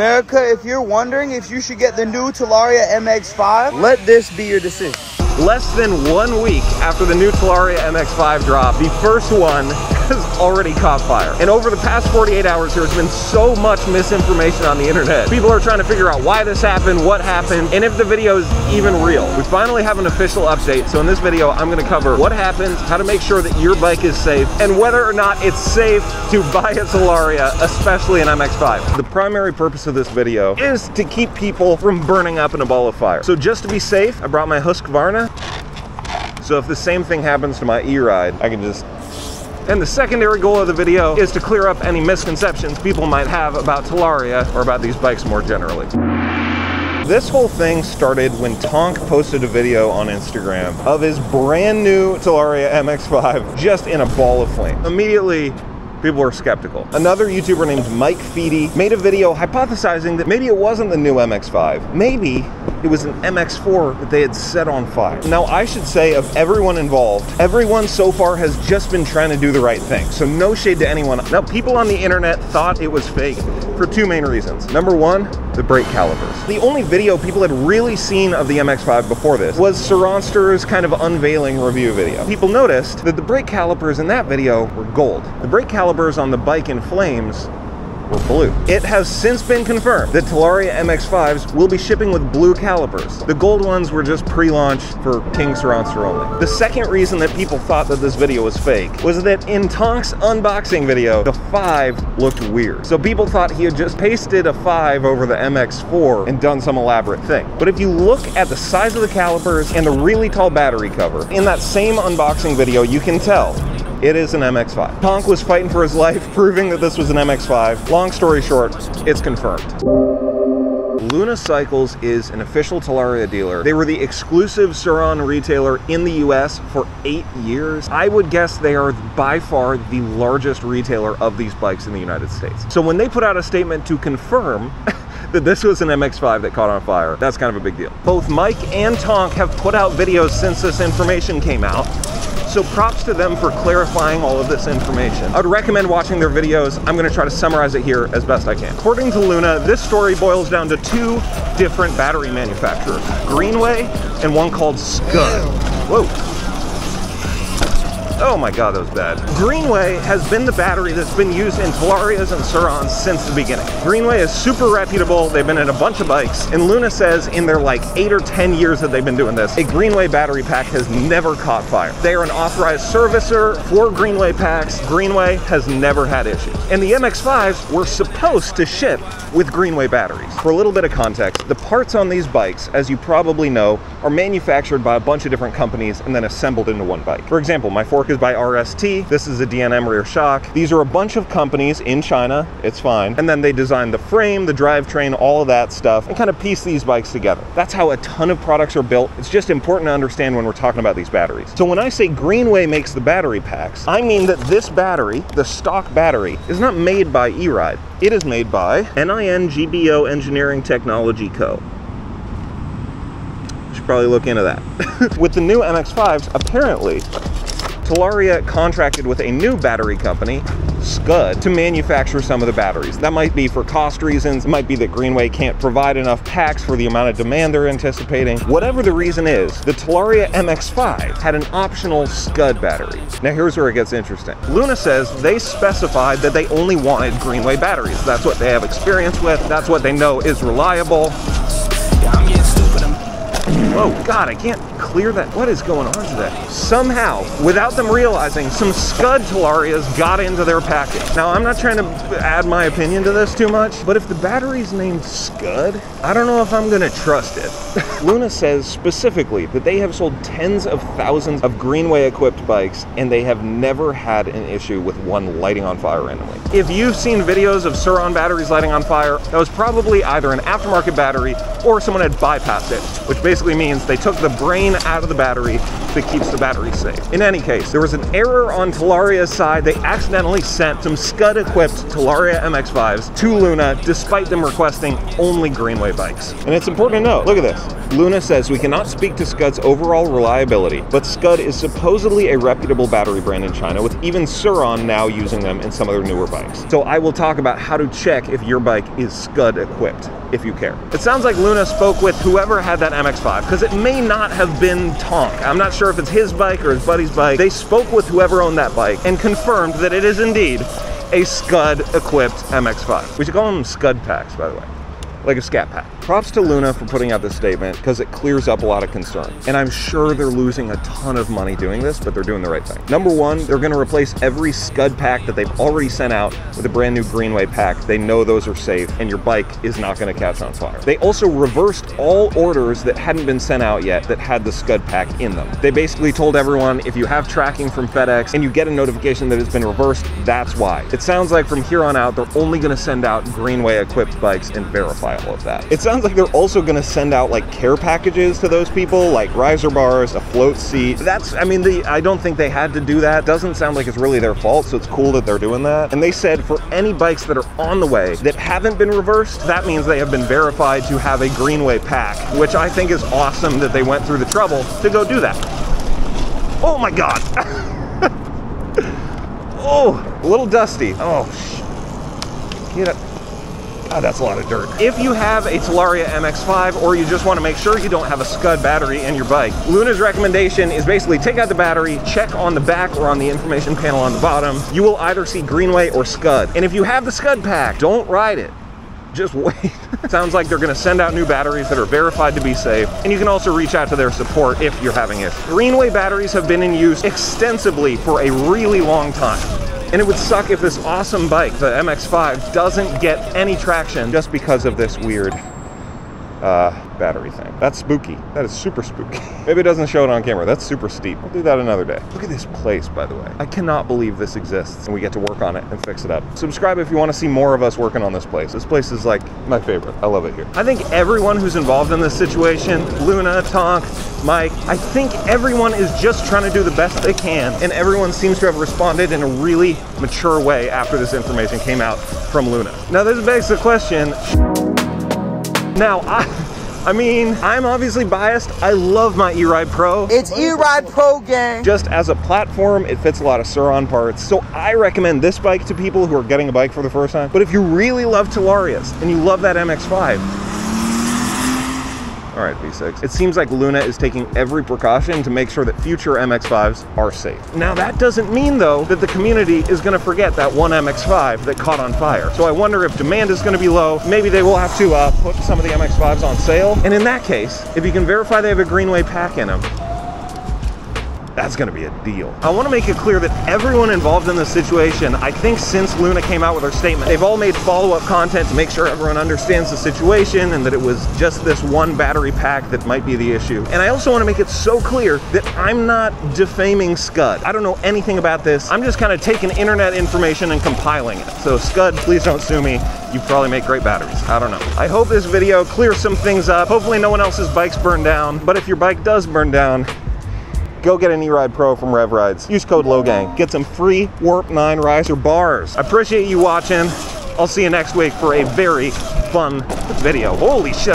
America, if you're wondering if you should get the new Talaria MX5, let this be your decision. Less than 1 week after the new Talaria MX5 drop, the first one has already caught fire. And over the past 48 hours, there's been so much misinformation on the internet. People are trying to figure out why this happened, what happened, and if the video is even real. We finally have an official update, so in this video, I'm gonna cover what happened, how to make sure that your bike is safe, and whether or not it's safe to buy a Talaria, especially an MX5. The primary purpose of this video is to keep people from burning up in a ball of fire. So just to be safe, I brought my Husqvarna. So if the same thing happens to my e-ride, I can just... And the secondary goal of the video is to clear up any misconceptions people might have about Talaria or about these bikes more generally. This whole thing started when Tonk posted a video on Instagram of his brand new Talaria MX5 just in a ball of flame. Immediately, people were skeptical. Another YouTuber named Mike Feedy made a video hypothesizing that maybe it wasn't the new MX5. Maybe it was an MX4 that they had set on fire. Now, I should say, of everyone involved, everyone so far has just been trying to do the right thing. So no shade to anyone. Now, people on the internet thought it was fake for two main reasons. Number one, the brake calipers. The only video people had really seen of the MX5 before this was Surronster's kind of unveiling review video. People noticed that the brake calipers in that video were gold. The brake calipers on the bike in flames were blue. It has since been confirmed that Talaria MX5s will be shipping with blue calipers. The gold ones were just pre-launch for King Surronster only. The second reason that people thought that this video was fake was that in Tonk's unboxing video, the 5 looked weird. So people thought he had just pasted a 5 over the MX4 and done some elaborate thing. But if you look at the size of the calipers and the really tall battery cover, in that same unboxing video, you can tell it is an MX5. Tonk was fighting for his life, proving that this was an MX5. Long story short, it's confirmed. Luna Cycles is an official Talaria dealer. They were the exclusive Surron retailer in the US for 8 years. I would guess they are by far the largest retailer of these bikes in the United States. So when they put out a statement to confirm that this was an MX5 that caught on fire, that's kind of a big deal. Both Mike and Tonk have put out videos since this information came out. So props to them for clarifying all of this information. I would recommend watching their videos. I'm gonna try to summarize it here as best I can. According to Luna, this story boils down to 2 different battery manufacturers, Greenway and one called Scud. Whoa. Oh my God, that was bad. Greenway has been the battery that's been used in Talarias and Surrons since the beginning. Greenway is super reputable. They've been in a bunch of bikes. And Luna says in their like 8 or 10 years that they've been doing this, a Greenway battery pack has never caught fire. They are an authorized servicer for Greenway packs. Greenway has never had issues. And the MX5s were supposed to ship with Greenway batteries. For a little bit of context, the parts on these bikes, as you probably know, are manufactured by a bunch of different companies and then assembled into one bike. For example, my fork is by RST. This is a DNM rear shock. These are a bunch of companies in China. It's fine. And then they designed the frame, the drivetrain, all of that stuff, and kind of piece these bikes together. That's how a ton of products are built. It's just important to understand when we're talking about these batteries. So when I say Greenway makes the battery packs, I mean that this battery, the stock battery, is not made by e-ride. It is made by NINGBO Engineering Technology Co. Should probably look into that. With the new MX5s, apparently, Talaria contracted with a new battery company, Scud, to manufacture some of the batteries. That might be for cost reasons. It might be that Greenway can't provide enough packs for the amount of demand they're anticipating. Whatever the reason is, the Talaria MX5 had an optional Scud battery. Now here's where it gets interesting. Luna says they specified that they only wanted Greenway batteries. That's what they have experience with. That's what they know is reliable. Oh God, I can't clear that. What is going on today? Somehow, without them realizing, some Scud Talarias got into their package. Now, I'm not trying to add my opinion to this too much, but if the battery's named Scud, I don't know if I'm gonna trust it. Luna says specifically that they have sold tens of thousands of Greenway equipped bikes and they have never had an issue with one lighting on fire randomly. If you've seen videos of Surron batteries lighting on fire, that was probably either an aftermarket battery or someone had bypassed it, which basically means they took the brain out of the battery, that keeps the battery safe. In any case, there was an error on Talaria's side. They accidentally sent some Scud-equipped Talaria MX5s to Luna, despite them requesting only Greenway bikes. And it's important to note, look at this. Luna says, we cannot speak to Scud's overall reliability, but Scud is supposedly a reputable battery brand in China, with even Surron now using them in some of their newer bikes. So I will talk about how to check if your bike is Scud equipped, if you care. It sounds like Luna spoke with whoever had that MX5, because it may not have been Tonk. I'm not sure if it's his bike or his buddy's bike. They spoke with whoever owned that bike and confirmed that it is indeed a Scud equipped MX5. We should call them Scud packs, by the way. Like a scat pack. Props to Luna for putting out this statement because it clears up a lot of concern. And I'm sure they're losing a ton of money doing this, but they're doing the right thing. Number one, they're gonna replace every Scud pack that they've already sent out with a brand new Greenway pack. They know those are safe and your bike is not gonna catch on fire. They also reversed all orders that hadn't been sent out yet that had the Scud pack in them. They basically told everyone, if you have tracking from FedEx and you get a notification that it's been reversed, that's why. It sounds like from here on out, they're only gonna send out Greenway equipped bikes and verify all of that. It sounds like they're also gonna send out like care packages to those people, like riser bars, a float seat. That's, I mean, I don't think they had to do that. Doesn't sound like it's really their fault, so it's cool that they're doing that. And they said for any bikes that are on the way that haven't been reversed, that means they have been verified to have a Greenway pack, which I think is awesome that they went through the trouble to go do that. Oh my God. Oh, a little dusty. Oh, get it. God, that's a lot of dirt. If you have a Talaria MX5 or you just want to make sure you don't have a Scud battery in your bike, Luna's recommendation is basically take out the battery, check on the back or on the information panel on the bottom. You will either see Greenway or Scud. And if you have the Scud pack, don't ride it. Just wait. Sounds like they're gonna send out new batteries that are verified to be safe, and you can also reach out to their support if you're having it. Greenway batteries have been in use extensively for a really long time. And it would suck if this awesome bike, the MX5, doesn't get any traction just because of this weird battery thing. That's spooky. That is super spooky. Maybe it doesn't show it on camera. That's super steep. We'll do that another day. Look at this place, by the way. I cannot believe this exists and we get to work on it and fix it up. Subscribe if you want to see more of us working on this place. This place is like my favorite. I love it here. I think everyone who's involved in this situation, Luna, Tonk, Mike, I think everyone is just trying to do the best they can, and everyone seems to have responded in a really mature way after this information came out from Luna. Now this begs the question, now I mean, I'm obviously biased. I love my E-Ride Pro. It's E-Ride Pro, gang. Just as a platform, it fits a lot of Surron parts. So I recommend this bike to people who are getting a bike for the first time. But if you really love Talarias and you love that MX5, all right, V6. It seems like Luna is taking every precaution to make sure that future MX5s are safe. Now that doesn't mean though that the community is gonna forget that one MX5 that caught on fire. So I wonder if demand is gonna be low, maybe they will have to put some of the MX5s on sale. And in that case, if you can verify they have a Greenway pack in them, that's gonna be a deal. I wanna make it clear that everyone involved in this situation, I think since Luna came out with her statement, they've all made follow-up content to make sure everyone understands the situation and that it was just this one battery pack that might be the issue. And I also wanna make it so clear that I'm not defaming Scud. I don't know anything about this. I'm just kind of taking internet information and compiling it. So Scud, please don't sue me. You probably make great batteries. I don't know. I hope this video clears some things up. Hopefully no one else's bike's burned down. But if your bike does burn down, go get an E-Ride Pro from Rev Rides. Use code LOGANG. Get some free Warp 9 riser bars. I appreciate you watching. I'll see you next week for a very fun video. Holy shit.